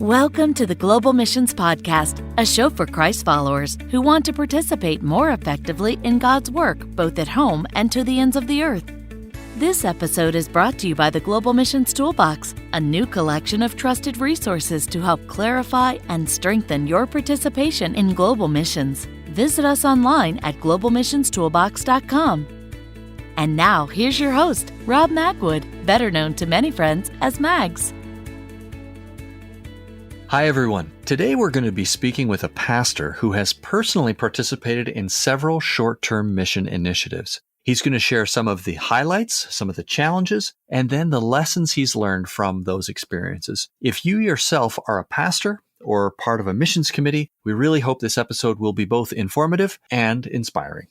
Welcome to the Global Missions Podcast, a show for Christ followers who want to participate more effectively in God's work, both at home and to the ends of the earth. This episode is brought to you by the Global Missions Toolbox, a new collection of trusted resources to help clarify and strengthen your participation in global missions. Visit us online at globalmissionstoolbox.com. And now, here's your host, Rob Magwood, better known to many friends as Mags. Hi, everyone. Today we're going to be speaking with a pastor who has personally participated in several short-term mission initiatives. He's going to share some of the highlights, some of the challenges, and then the lessons he's learned from those experiences. If you yourself are a pastor or part of a missions committee, we really hope this episode will be both informative and inspiring.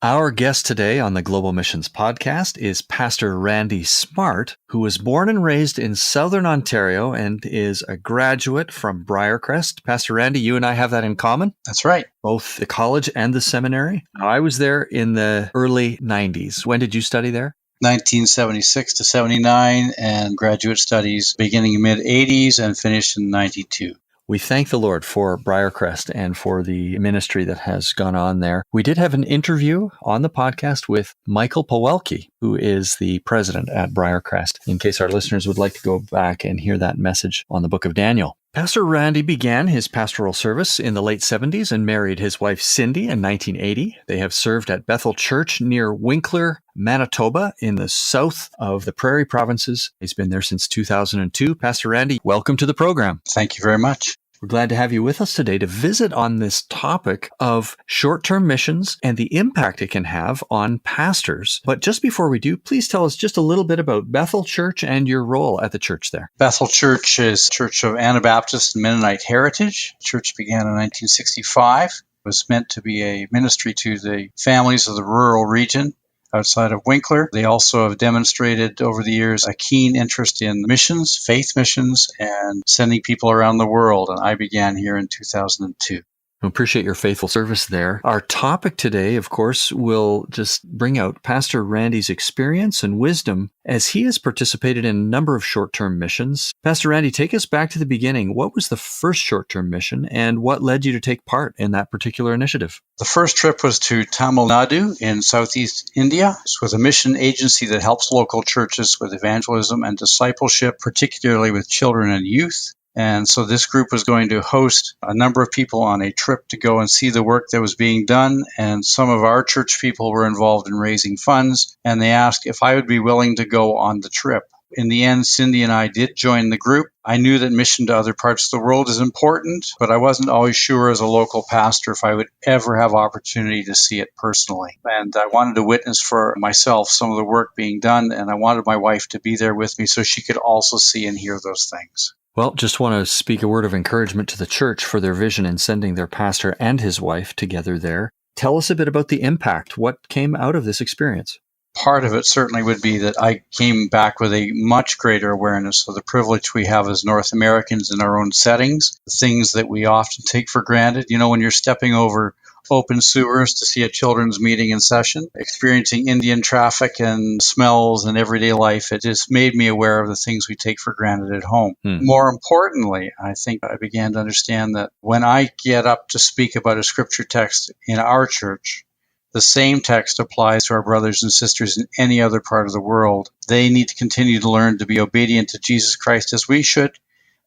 Our guest today on the Global Missions Podcast is Pastor Randy Smart, who was born and raised in Southern Ontario and is a graduate from Briarcrest. Pastor Randy, you and I have that in common. That's right. Both the college and the seminary. Now, I was there in the early 90s. When did you study there? 1976 to 79, and graduate studies beginning in mid-80s and finished in 92. We thank the Lord for Briarcrest and for the ministry that has gone on there. We did have an interview on the podcast with Michael Pawelke, who is the president at Briarcrest, in case our listeners would like to go back and hear that message on the book of Daniel. Pastor Randy began his pastoral service in the late 70s and married his wife Cindy in 1980. They have served at Bethel Church near Winkler, Manitoba, in the south of the Prairie Provinces. He's been there since 2002. Pastor Randy, welcome to the program. Thank you very much. We're glad to have you with us today to visit on this topic of short-term missions and the impact it can have on pastors. But just before we do, please tell us just a little bit about Bethel Church and your role at the church there. Bethel Church is a church of Anabaptist and Mennonite heritage. The church began in 1965. It was meant to be a ministry to the families of the rural region outside of Winkler. They also have demonstrated over the years a keen interest in missions, faith missions, and sending people around the world. And I began here in 2002. I appreciate your faithful service there. Our topic today, of course, will just bring out Pastor Randy's experience and wisdom as he has participated in a number of short-term missions. Pastor Randy, take us back to the beginning. What was the first short-term mission and what led you to take part in that particular initiative? The first trip was to Tamil Nadu in southeast India. It's with a mission agency that helps local churches with evangelism and discipleship, particularly with children and youth. And so this group was going to host a number of people on a trip to go and see the work that was being done. And some of our church people were involved in raising funds. And they asked if I would be willing to go on the trip. In the end, Cindy and I did join the group. I knew that mission to other parts of the world is important, but I wasn't always sure as a local pastor if I would ever have opportunity to see it personally. And I wanted to witness for myself some of the work being done. And I wanted my wife to be there with me so she could also see and hear those things. Well, just want to speak a word of encouragement to the church for their vision in sending their pastor and his wife together there. Tell us a bit about the impact. What came out of this experience? Part of it certainly would be that I came back with a much greater awareness of the privilege we have as North Americans in our own settings, the things that we often take for granted. You know, when you're stepping over open sewers to see a children's meeting in session, experiencing Indian traffic and smells in everyday life, it just made me aware of the things we take for granted at home. More importantly, I think I began to understand that when I get up to speak about a scripture text in our church, the same text applies to our brothers and sisters in any other part of the world. They need to continue to learn to be obedient to Jesus Christ as we should,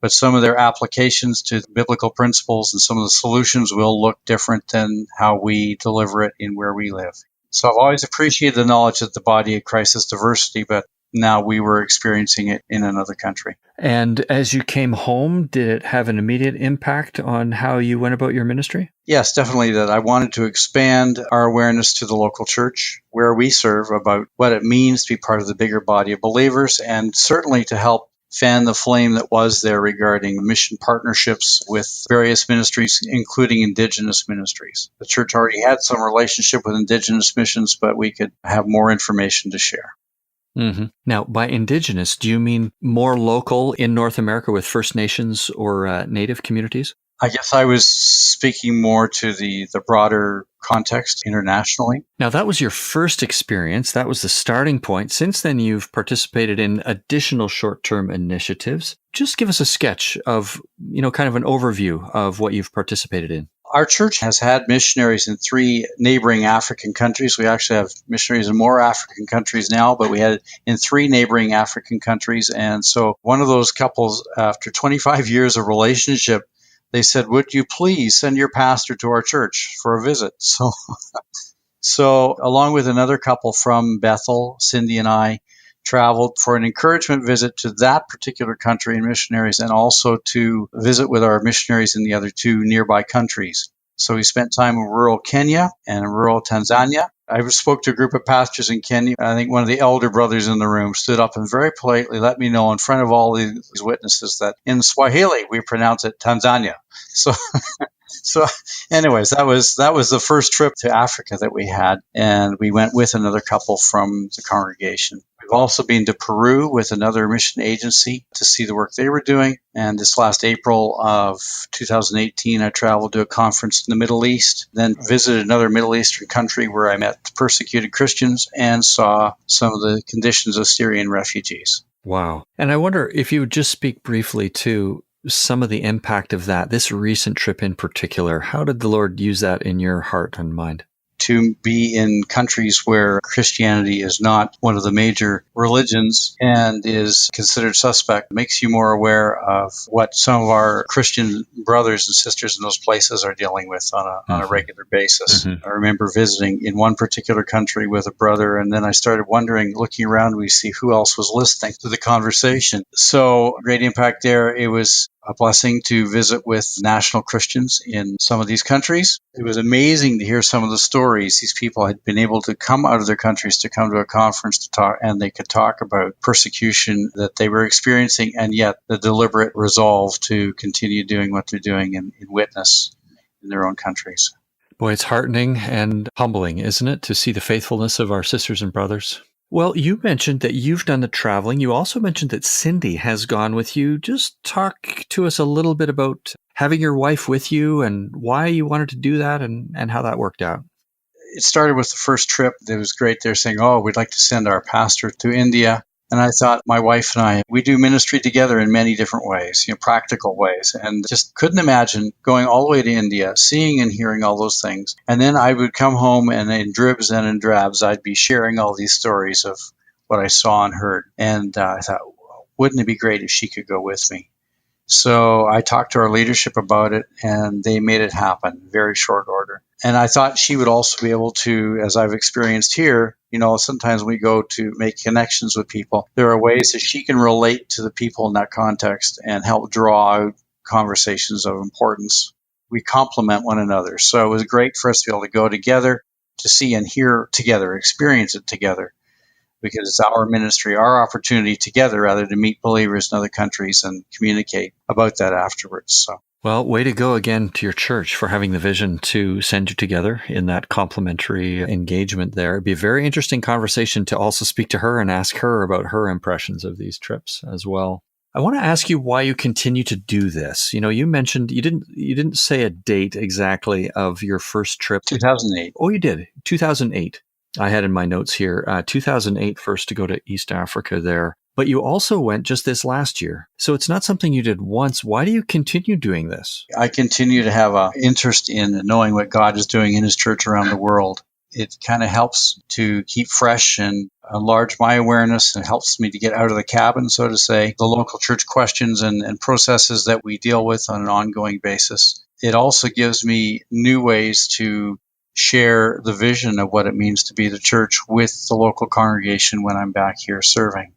but some of their applications to biblical principles and some of the solutions will look different than how we deliver it in where we live. So I've always appreciated the knowledge that the body of Christ is diversity, but now we were experiencing it in another country. And as you came home, did it have an immediate impact on how you went about your ministry? Yes, definitely that I wanted to expand our awareness to the local church where we serve about what it means to be part of the bigger body of believers, and certainly to help fan the flame that was there regarding mission partnerships with various ministries, including Indigenous ministries. The church already had some relationship with Indigenous missions, but we could have more information to share. Mm-hmm. Now, by Indigenous, do you mean more local in North America with First Nations or Native communities? I guess I was speaking more to the broader context internationally. Now, that was your first experience. That was the starting point. Since then, you've participated in additional short-term initiatives. Just give us a sketch of, kind of an overview of what you've participated in. Our church has had missionaries in 3 neighboring African countries. We actually have missionaries in more African countries now, but we had in 3 neighboring African countries. And so one of those couples, after 25 years of relationship, they said, would you please send your pastor to our church for a visit? So along with another couple from Bethel, Cindy and I traveled for an encouragement visit to that particular country and missionaries, and also to visit with our missionaries in the other 2 nearby countries. So we spent time in rural Kenya and rural Tanzania. I spoke to a group of pastors in Kenya. I think one of the elder brothers in the room stood up and very politely let me know in front of all these witnesses that in Swahili we pronounce it Tanzania. So anyways, that was the first trip to Africa that we had, and we went with another couple from the congregation. We've also been to Peru with another mission agency to see the work they were doing. And this last April of 2018, I traveled to a conference in the Middle East, then visited another Middle Eastern country where I met persecuted Christians and saw some of the conditions of Syrian refugees. Wow. And I wonder if you would just speak briefly to some of the impact of that, this recent trip in particular. How did the Lord use that in your heart and mind? To be in countries where Christianity is not one of the major religions and is considered suspect makes you more aware of what some of our Christian brothers and sisters in those places are dealing with on a regular basis. I remember visiting in one particular country with a brother, and then I started wondering, looking around, we see who else was listening to the conversation. So great impact there. It was a blessing to visit with national Christians in some of these countries. It was amazing to hear some of the stories. These people had been able to come out of their countries to come to a conference to talk, and they could talk about persecution that they were experiencing, and yet the deliberate resolve to continue doing what they're doing in witness in their own countries. Boy, it's heartening and humbling, isn't it, to see the faithfulness of our sisters and brothers? Well, you mentioned that you've done the traveling. You also mentioned that Cindy has gone with you. Just talk to us a little bit about having your wife with you and why you wanted to do that and how that worked out. It started with the first trip. It was great. They're saying, we'd like to send our pastor to India. And I thought, my wife and I, we do ministry together in many different ways, practical ways, and just couldn't imagine going all the way to India, seeing and hearing all those things. And then I would come home, and in dribs and in drabs, I'd be sharing all these stories of what I saw and heard. And I thought, wouldn't it be great if she could go with me? So I talked to our leadership about it, and they made it happen in very short order. And I thought she would also be able to, as I've experienced here, sometimes we go to make connections with people. There are ways that she can relate to the people in that context and help draw out conversations of importance. We complement one another. So it was great for us to be able to go together, to see and hear together, experience it together, because it's our ministry, our opportunity together, rather to meet believers in other countries and communicate about that afterwards. So. Well, way to go again to your church for having the vision to send you together in that complementary engagement there. It'd be a very interesting conversation to also speak to her and ask her about her impressions of these trips as well. I want to ask you why you continue to do this. You mentioned you didn't say a date exactly of your first trip. 2008. Oh, you did. 2008. I had in my notes here, 2008 first to go to East Africa there. But you also went just this last year. So it's not something you did once. Why do you continue doing this? I continue to have an interest in knowing what God is doing in His church around the world. It kind of helps to keep fresh and enlarge my awareness, and helps me to get out of the cabin, so to say, the local church questions and processes that we deal with on an ongoing basis. It also gives me new ways to share the vision of what it means to be the church with the local congregation when I'm back here serving.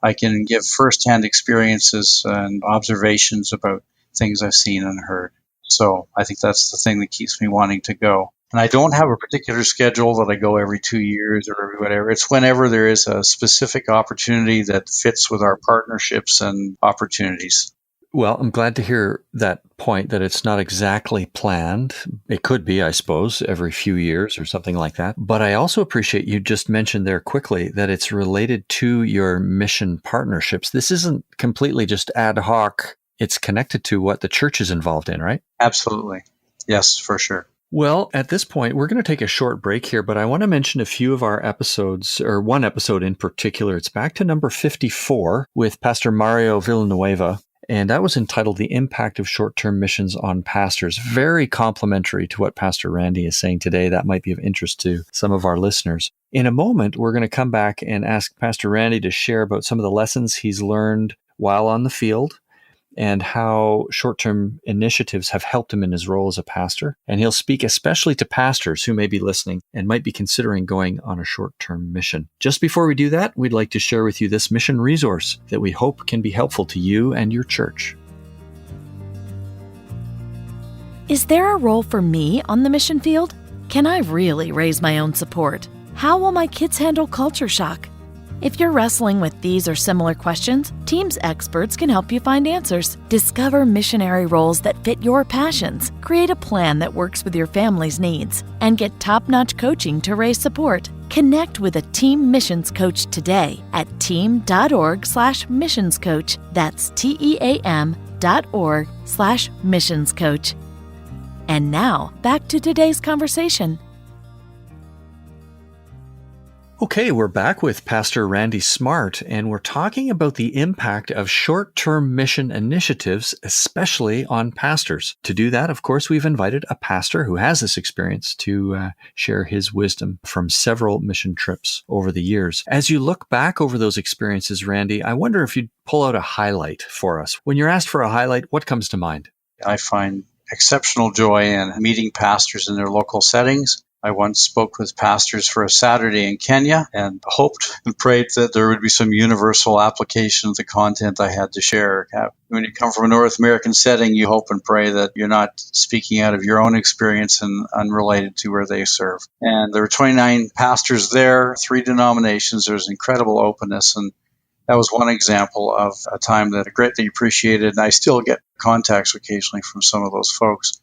I can give firsthand experiences and observations about things I've seen and heard. So I think that's the thing that keeps me wanting to go. And I don't have a particular schedule that I go every 2 years or every whatever. It's whenever there is a specific opportunity that fits with our partnerships and opportunities. Well, I'm glad to hear that point that it's not exactly planned. It could be, I suppose, every few years or something like that. But I also appreciate you just mentioned there quickly that it's related to your mission partnerships. This isn't completely just ad hoc. it's connected to what the church is involved in, right? Absolutely. Yes, for sure. Well, at this point, we're going to take a short break here, but I want to mention a few of our episodes, or one episode in particular. It's back to number 54 with Pastor Mario Villanueva. And that was entitled The Impact of Short-Term Missions on Pastors. Very complimentary to what Pastor Randy is saying today. That might be of interest to some of our listeners. In a moment, we're going to come back and ask Pastor Randy to share about some of the lessons he's learned while on the field and how short-term initiatives have helped him in his role as a pastor. And he'll speak especially to pastors who may be listening and might be considering going on a short-term mission. Just before we do that, we'd like to share with you this mission resource that we hope can be helpful to you and your church. Is there a role for me on the mission field? Can I really raise my own support? How will my kids handle culture shock? If you're wrestling with these or similar questions, Team's experts can help you find answers. Discover missionary roles that fit your passions, create a plan that works with your family's needs, and get top-notch coaching to raise support. Connect with a Team Missions Coach today at team.org/missionscoach. That's TEAM.org/missionscoach. And now, back to today's conversation. Okay, we're back with Pastor Randy Smart, and we're talking about the impact of short-term mission initiatives, especially on pastors. To do that, of course, we've invited a pastor who has this experience to share his wisdom from several mission trips over the years. As you look back over those experiences, Randy, I wonder if you'd pull out a highlight for us. When you're asked for a highlight, what comes to mind? I find exceptional joy in meeting pastors in their local settings. I once spoke with pastors for a Saturday in Kenya and hoped and prayed that there would be some universal application of the content I had to share. When you come from a North American setting, you hope and pray that you're not speaking out of your own experience and unrelated to where they serve. And there were 29 pastors there, 3 denominations. There was incredible openness, and that was one example of a time that I greatly appreciated, and I still get contacts occasionally from some of those folks.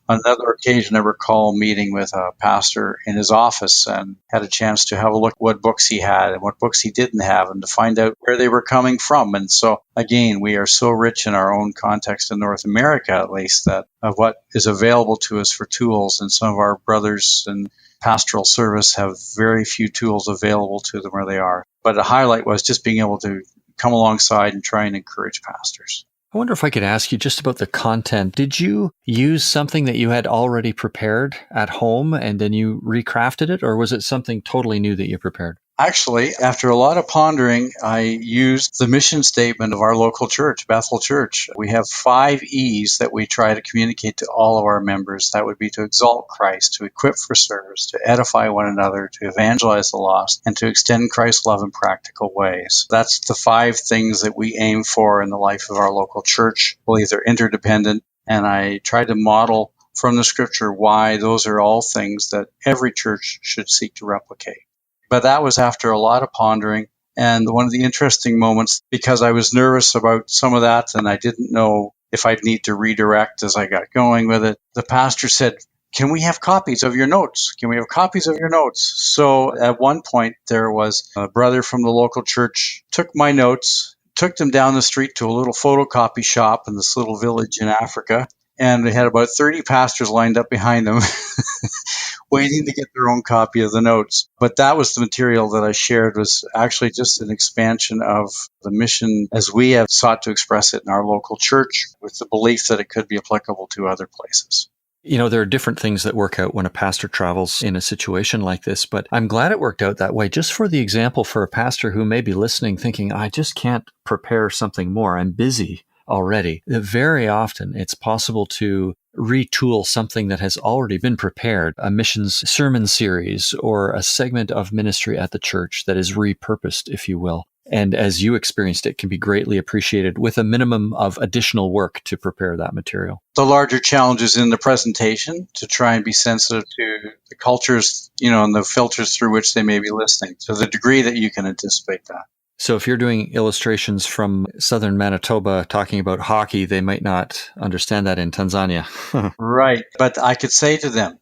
On another occasion, I recall meeting with a pastor in his office and had a chance to have a look at what books he had and what books he didn't have and to find out where they were coming from. And so, again, we are so rich in our own context in North America, at least, that of what is available to us for tools. And some of our brothers in pastoral service have very few tools available to them where they are. But a highlight was just being able to come alongside and try and encourage pastors. I wonder if I could ask you just about the content. Did you use something that you had already prepared at home and then you recrafted it, or was it something totally new that you prepared? Actually, after a lot of pondering, I used the mission statement of our local church, Bethel Church. We have 5 E's that we try to communicate to all of our members. That would be to exalt Christ, to equip for service, to edify one another, to evangelize the lost, and to extend Christ's love in practical ways. That's the 5 things that we aim for in the life of our local church. I believe they're interdependent, and I try to model from the scripture why those are all things that every church should seek to replicate. But that was after a lot of pondering. And one of the interesting moments, because I was nervous about some of that and I didn't know if I'd need to redirect as I got going with it, the pastor said, "Can we have copies of your notes? Can we have copies of your notes?" So at one point, there was a brother from the local church, took my notes, took them down the street to a little photocopy shop in this little village in Africa. And they had about 30 pastors lined up behind them waiting to get their own copy of the notes. But that was the material that I shared, was actually just an expansion of the mission as we have sought to express it in our local church, with the belief that it could be applicable to other places. You know, there are different things that work out when a pastor travels in a situation like this, but I'm glad it worked out that way. Just for the example, for a pastor who may be listening thinking, I just can't prepare something more, I'm busy already. Very often it's possible to retool something that has already been prepared, a missions sermon series or a segment of ministry at the church that is repurposed, if you will. And as you experienced, it can be greatly appreciated with a minimum of additional work to prepare that material. The larger challenge is in the presentation to try and be sensitive to the cultures, and the filters through which they may be listening, to the degree that you can anticipate that. So if you're doing illustrations from southern Manitoba talking about hockey, they might not understand that in Tanzania. Right. But I could say to them,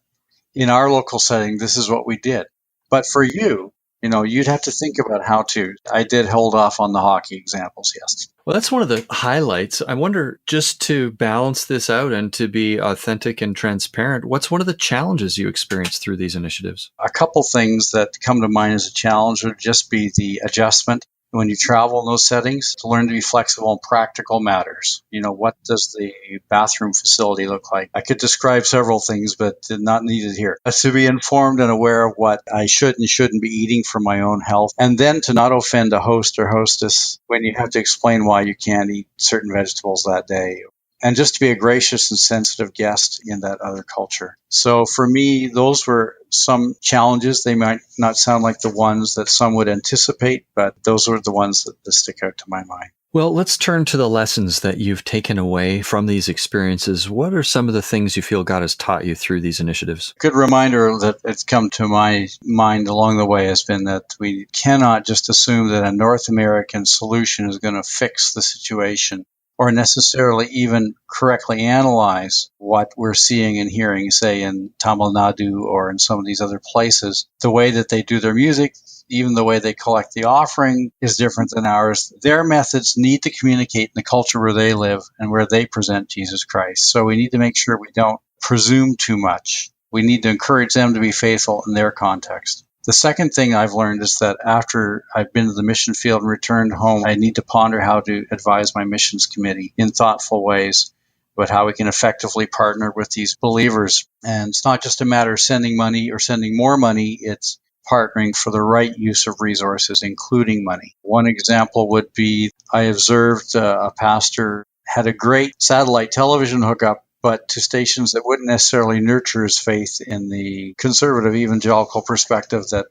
in our local setting, this is what we did. But for you, you'd have to think about how to. I did hold off on the hockey examples, yes. Well, that's one of the highlights. I wonder, just to balance this out and to be authentic and transparent, what's one of the challenges you experienced through these initiatives? A couple things that come to mind as a challenge would just be the adjustment when you travel in those settings, to learn to be flexible in practical matters. What does the bathroom facility look like? I could describe several things, but not needed here. To be informed and aware of what I should and shouldn't be eating for my own health, and then to not offend a host or hostess when you have to explain why you can't eat certain vegetables that day. And just to be a gracious and sensitive guest in that other culture. So for me, those were some challenges. They might not sound like the ones that some would anticipate, but those were the ones that stick out to my mind. Well, let's turn to the lessons that you've taken away from these experiences. What are some of the things you feel God has taught you through these initiatives? Good reminder that it's come to my mind along the way has been that we cannot just assume that a North American solution is going to fix the situation, or necessarily even correctly analyze what we're seeing and hearing, say, in Tamil Nadu or in some of these other places. The way that they do their music, even the way they collect the offering, is different than ours. Their methods need to communicate in the culture where they live and where they present Jesus Christ. So we need to make sure we don't presume too much. We need to encourage them to be faithful in their context. The second thing I've learned is that after I've been to the mission field and returned home, I need to ponder how to advise my missions committee in thoughtful ways about how we can effectively partner with these believers. And it's not just a matter of sending money or sending more money, it's partnering for the right use of resources, including money. One example would be I observed a pastor had a great satellite television hookup, but to stations that wouldn't necessarily nurture his faith in the conservative evangelical perspective that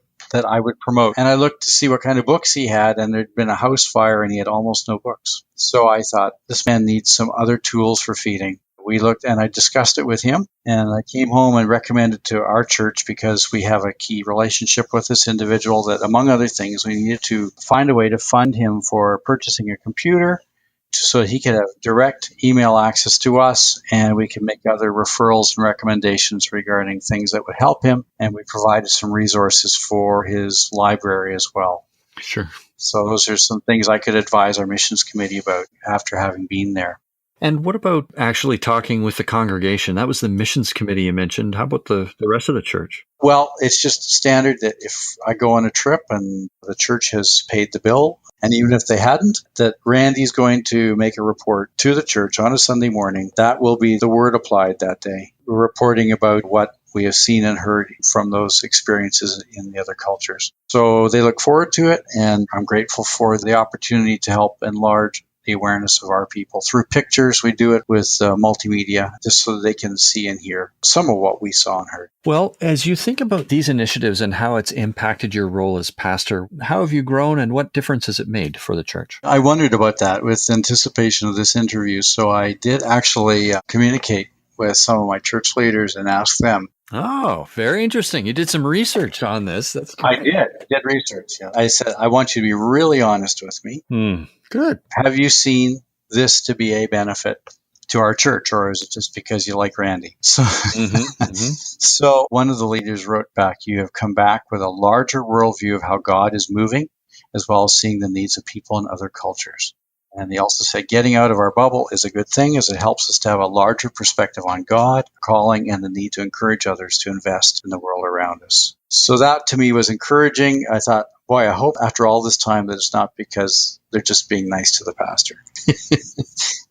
I would promote. And I looked to see what kind of books he had, and there'd been a house fire and he had almost no books. So I thought, this man needs some other tools for feeding. We looked and I discussed it with him, and I came home and recommended to our church, because we have a key relationship with this individual, that among other things, we needed to find a way to fund him for purchasing a computer, so he could have direct email access to us, and we can make other referrals and recommendations regarding things that would help him. And we provided some resources for his library as well. Sure. So those are some things I could advise our missions committee about after having been there. And what about actually talking with the congregation? That was the missions committee you mentioned. How about the rest of the church? Well, it's just standard that if I go on a trip and the church has paid the bill, and even if they hadn't, that Randy's going to make a report to the church on a Sunday morning. That will be the word applied that day. We're reporting about what we have seen and heard from those experiences in the other cultures. So they look forward to it, and I'm grateful for the opportunity to help enlarge the awareness of our people. Through pictures, we do it with multimedia, just so that they can see and hear some of what we saw and heard. Well, as you think about these initiatives and how it's impacted your role as pastor, how have you grown and what difference has it made for the church? I wondered about that with anticipation of this interview, so I did actually communicate with some of my church leaders and ask them. Oh, very interesting. You did some research on this. That's great. I did research. Yeah. I said, I want you to be really honest with me. Good. Have you seen this to be a benefit to our church, or is it just because you like Randy? So, So one of the leaders wrote back, you have come back with a larger worldview of how God is moving, as well as seeing the needs of people in other cultures. And they also said, getting out of our bubble is a good thing, as it helps us to have a larger perspective on God, calling, and the need to encourage others to invest in the world around us. So that to me was encouraging. I thought, boy, I hope after all this time that it's not because they're just being nice to the pastor,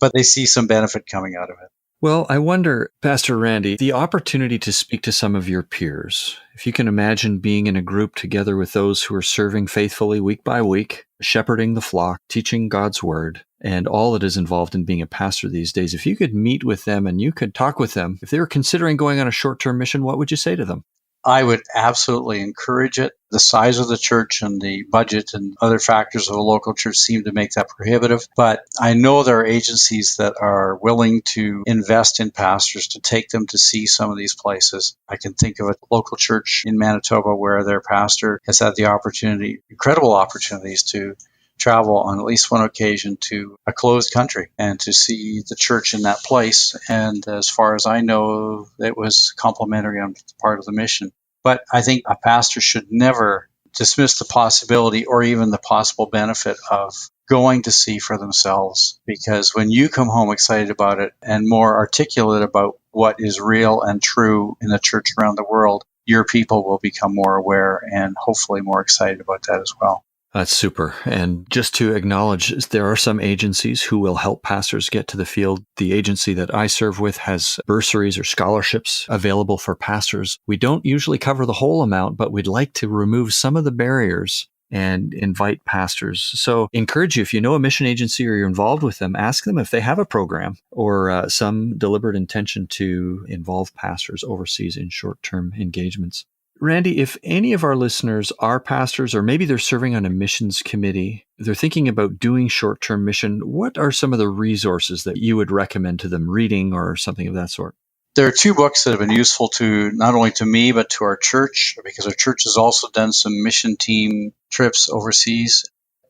but they see some benefit coming out of it. Well, I wonder, Pastor Randy, the opportunity to speak to some of your peers, if you can imagine being in a group together with those who are serving faithfully week by week, shepherding the flock, teaching God's word, and all that is involved in being a pastor these days. If you could meet with them and you could talk with them, if they were considering going on a short-term mission, what would you say to them? I would absolutely encourage it. The size of the church and the budget and other factors of a local church seem to make that prohibitive. But I know there are agencies that are willing to invest in pastors to take them to see some of these places. I can think of a local church in Manitoba where their pastor has had the opportunity, incredible opportunities, to travel on at least one occasion to a closed country and to see the church in that place. And as far as I know, it was complimentary on the part of the mission. But I think a pastor should never dismiss the possibility or even the possible benefit of going to see for themselves. Because when you come home excited about it and more articulate about what is real and true in the church around the world, your people will become more aware and hopefully more excited about that as well. That's super. And just to acknowledge, there are some agencies who will help pastors get to the field. The agency that I serve with has bursaries or scholarships available for pastors. We don't usually cover the whole amount, but we'd like to remove some of the barriers and invite pastors. So encourage you, if you know a mission agency or you're involved with them, ask them if they have a program or some deliberate intention to involve pastors overseas in short-term engagements. Randy, if any of our listeners are pastors or maybe they're serving on a missions committee, they're thinking about doing short-term mission, what are some of the resources that you would recommend to them reading or something of that sort? There are 2 books that have been useful to not only to me, but to our church, because our church has also done some mission team trips overseas.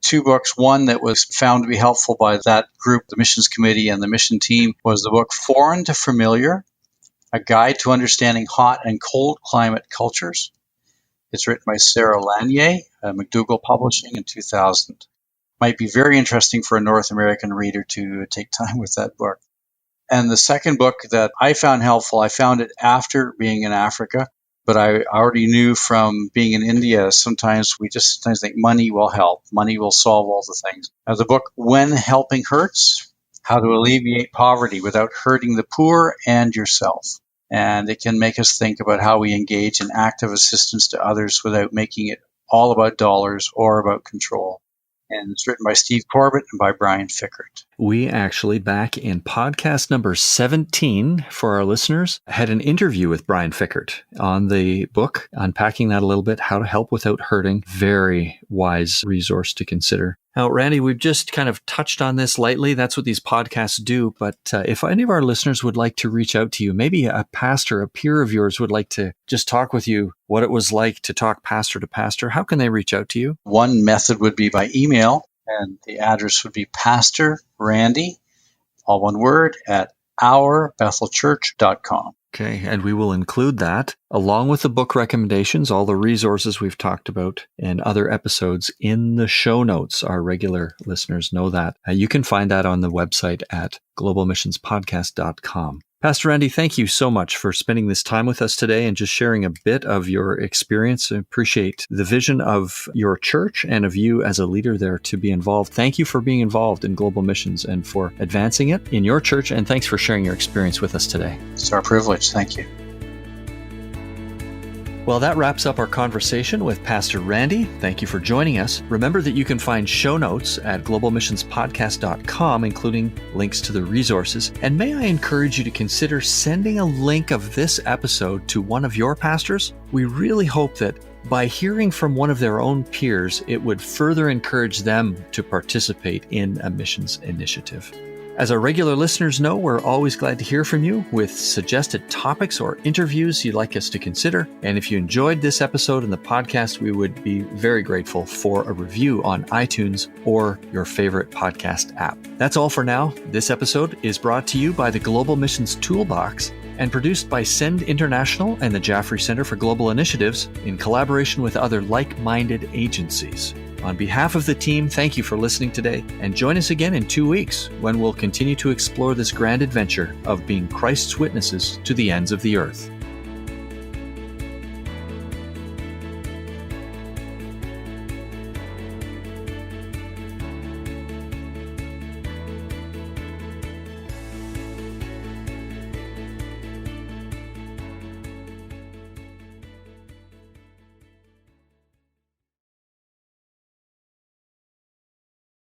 2 books. One that was found to be helpful by that group, the missions committee and the mission team, was the book Foreign to Familiar, A Guide to Understanding Hot and Cold Climate Cultures. It's written by Sarah Lanier, McDougall Publishing in 2000. Might be very interesting for a North American reader to take time with that book. And the second book that I found helpful, I found it after being in Africa, but I already knew from being in India, sometimes we just think money will help. Money will solve all the things. The book, When Helping Hurts, How to Alleviate Poverty Without Hurting the Poor and Yourself. And it can make us think about how we engage in active assistance to others without making it all about dollars or about control. And it's written by Steve Corbett and by Brian Fickert. We actually, back in podcast number 17 for our listeners, had an interview with Brian Fickert on the book, unpacking that a little bit, How to Help Without Hurting. Very wise resource to consider. Now, Randy, we've just kind of touched on this lightly. That's what these podcasts do. But if any of our listeners would like to reach out to you, maybe a pastor, a peer of yours would like to just talk with you, what it was like to talk pastor to pastor, how can they reach out to you? One method would be by email, and the address would be Pastor Randy, all one word, at ourbethelchurch.com. Okay, and we will include that along with the book recommendations, all the resources we've talked about, and other episodes in the show notes. Our regular listeners know that. You can find that on the website at globalmissionspodcast.com. Pastor Randy, thank you so much for spending this time with us today and just sharing a bit of your experience. I appreciate the vision of your church and of you as a leader there to be involved. Thank you for being involved in global missions and for advancing it in your church, and thanks for sharing your experience with us today. It's our privilege. Thank you. Well, that wraps up our conversation with Pastor Randy. Thank you for joining us. Remember that you can find show notes at globalmissionspodcast.com, including links to the resources. And may I encourage you to consider sending a link of this episode to one of your pastors? We really hope that by hearing from one of their own peers, it would further encourage them to participate in a missions initiative. As our regular listeners know, we're always glad to hear from you with suggested topics or interviews you'd like us to consider. And if you enjoyed this episode and the podcast, we would be very grateful for a review on iTunes or your favorite podcast app. That's all for now. This episode is brought to you by the Global Missions Toolbox and produced by Send International and the Jaffrey Center for Global Initiatives in collaboration with other like-minded agencies. On behalf of the team, thank you for listening today, and join us again in 2 weeks when we'll continue to explore this grand adventure of being Christ's witnesses to the ends of the earth.